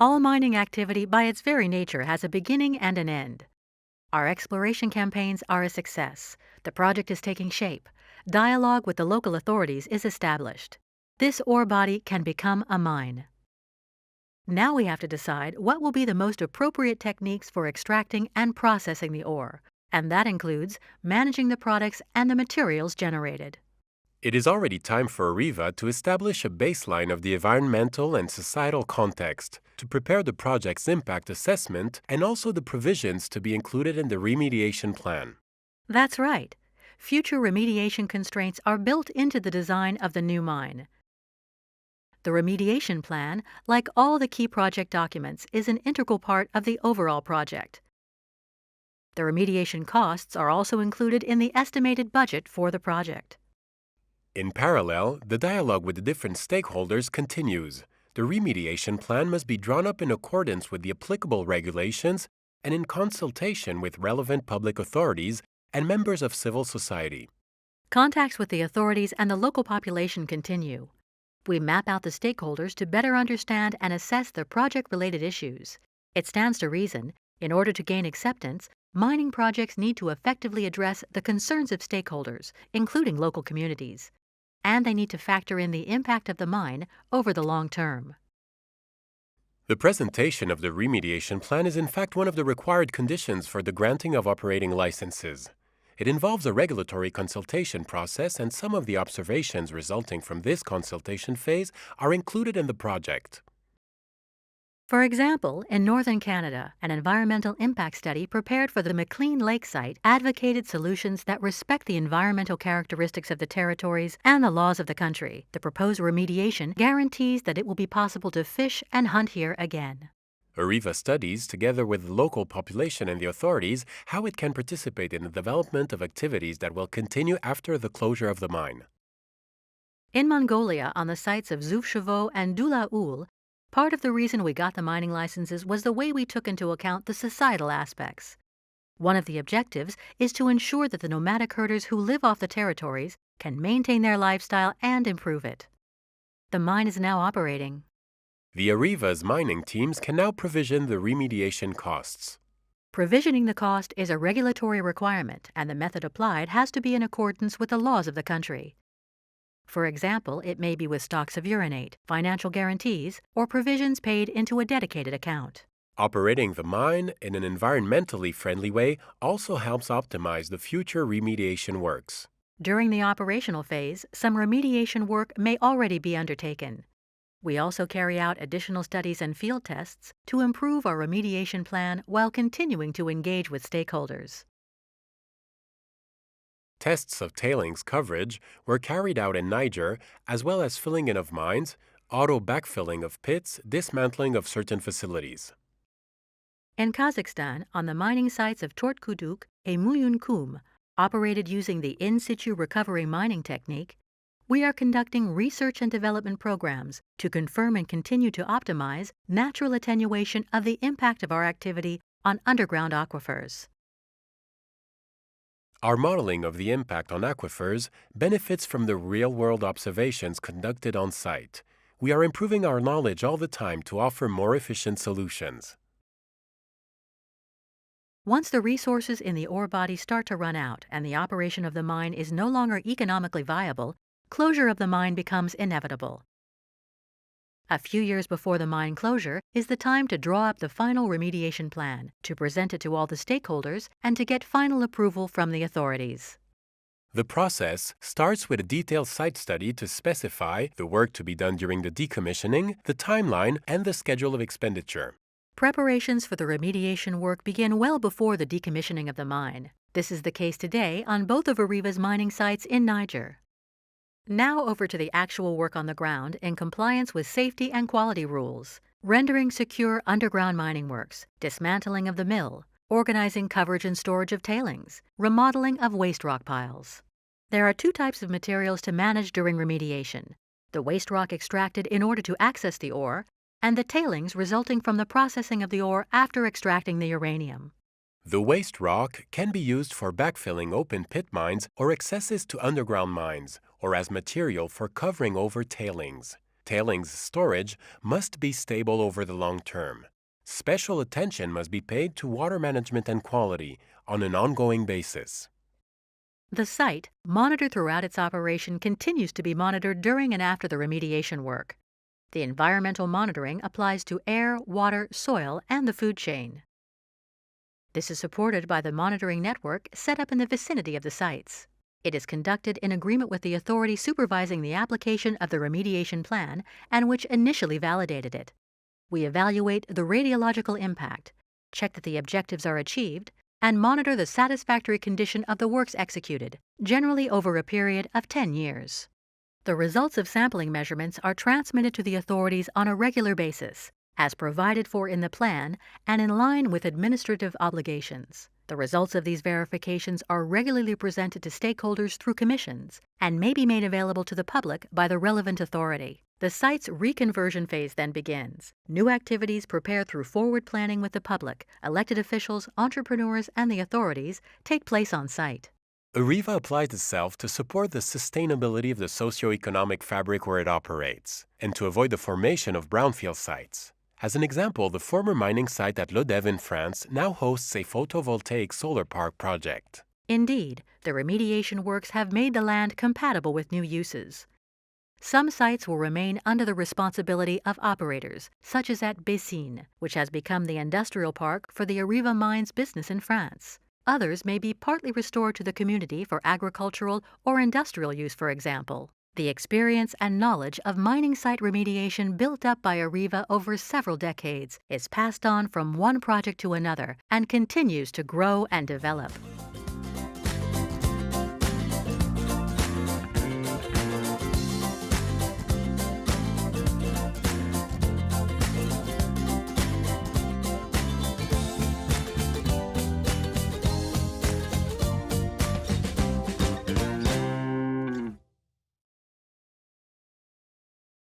All mining activity by its very nature has a beginning and an end. Our exploration campaigns are a success. The project is taking shape. Dialogue with the local authorities is established. This ore body can become a mine. Now we have to decide what will be the most appropriate techniques for extracting and processing the ore, and that includes managing the products and the materials generated. It is already time for AREVA to establish a baseline of the environmental and societal context, to prepare the project's impact assessment and also the provisions to be included in the remediation plan. That's right. Future remediation constraints are built into the design of the new mine. The remediation plan, like all the key project documents, is an integral part of the overall project. The remediation costs are also included in the estimated budget for the project. In parallel, the dialogue with the different stakeholders continues. The remediation plan must be drawn up in accordance with the applicable regulations and in consultation with relevant public authorities and members of civil society. Contacts with the authorities and the local population continue. We map out the stakeholders to better understand and assess the project-related issues. It stands to reason, in order to gain acceptance, mining projects need to effectively address the concerns of stakeholders, including local communities. And they need to factor in the impact of the mine over the long term. The presentation of the remediation plan is in fact one of the required conditions for the granting of operating licenses. It involves a regulatory consultation process, and some of the observations resulting from this consultation phase are included in the project. For example, in northern Canada, an environmental impact study prepared for the McLean Lake site advocated solutions that respect the environmental characteristics of the territories and the laws of the country. The proposed remediation guarantees that it will be possible to fish and hunt here again. AREVA studies, together with the local population and the authorities, how it can participate in the development of activities that will continue after the closure of the mine. In Mongolia, on the sites of Zoufchevaux and Doula-Oul, part of the reason we got the mining licenses was the way we took into account the societal aspects. One of the objectives is to ensure that the nomadic herders who live off the territories can maintain their lifestyle and improve it. The mine is now operating. The AREVA's mining teams can now provision the remediation costs. Provisioning the cost is a regulatory requirement, and the method applied has to be in accordance with the laws of the country. For example, it may be with stocks of uranate, financial guarantees, or provisions paid into a dedicated account. Operating the mine in an environmentally friendly way also helps optimize the future remediation works. During the operational phase, some remediation work may already be undertaken. We also carry out additional studies and field tests to improve our remediation plan while continuing to engage with stakeholders. Tests of tailings coverage were carried out in Niger, as well as filling in of mines, auto-backfilling of pits, dismantling of certain facilities. In Kazakhstan, on the mining sites of Tortkuduk and Muyunkum, operated using the in-situ recovery mining technique, we are conducting research and development programs to confirm and continue to optimize natural attenuation of the impact of our activity on underground aquifers. Our modeling of the impact on aquifers benefits from the real-world observations conducted on site. We are improving our knowledge all the time to offer more efficient solutions. Once the resources in the ore body start to run out and the operation of the mine is no longer economically viable, closure of the mine becomes inevitable. A few years before the mine closure is the time to draw up the final remediation plan, to present it to all the stakeholders, and to get final approval from the authorities. The process starts with a detailed site study to specify the work to be done during the decommissioning, the timeline, and the schedule of expenditure. Preparations for the remediation work begin well before the decommissioning of the mine. This is the case today on both of AREVA's mining sites in Niger. Now over to the actual work on the ground in compliance with safety and quality rules, rendering secure underground mining works, dismantling of the mill, organizing coverage and storage of tailings, remodeling of waste rock piles. There are two types of materials to manage during remediation: the waste rock extracted in order to access the ore, and the tailings resulting from the processing of the ore after extracting the uranium. The waste rock can be used for backfilling open pit mines or accesses to underground mines, or as material for covering over tailings. tailings storage must be stable over the long term. Special attention must be paid to water management and quality on an ongoing basis. The site, monitored throughout its operation, continues to be monitored during and after the remediation work. The environmental monitoring applies to air, water, soil, and the food chain. This is supported by the monitoring network set up in the vicinity of the sites. It is conducted in agreement with the authority supervising the application of the remediation plan and which initially validated it. We evaluate the radiological impact, check that the objectives are achieved, and monitor the satisfactory condition of the works executed, generally over a period of 10 years. The results of sampling measurements are transmitted to the authorities on a regular basis, as provided for in the plan and in line with administrative obligations. The results of these verifications are regularly presented to stakeholders through commissions and may be made available to the public by the relevant authority. The site's reconversion phase then begins. New activities prepared through forward planning with the public, elected officials, entrepreneurs, and the authorities take place on site. AREVA applies itself to support the sustainability of the socio-economic fabric where it operates, and to avoid the formation of brownfield sites. As an example, the former mining site at Lodève in France now hosts a photovoltaic solar park project. Indeed, the remediation works have made the land compatible with new uses. Some sites will remain under the responsibility of operators, such as at Bessines, which has become the industrial park for the AREVA Mines business in France. Others may be partly restored to the community for agricultural or industrial use, for example. The experience and knowledge of mining site remediation built up by AREVA over several decades is passed on from one project to another and continues to grow and develop.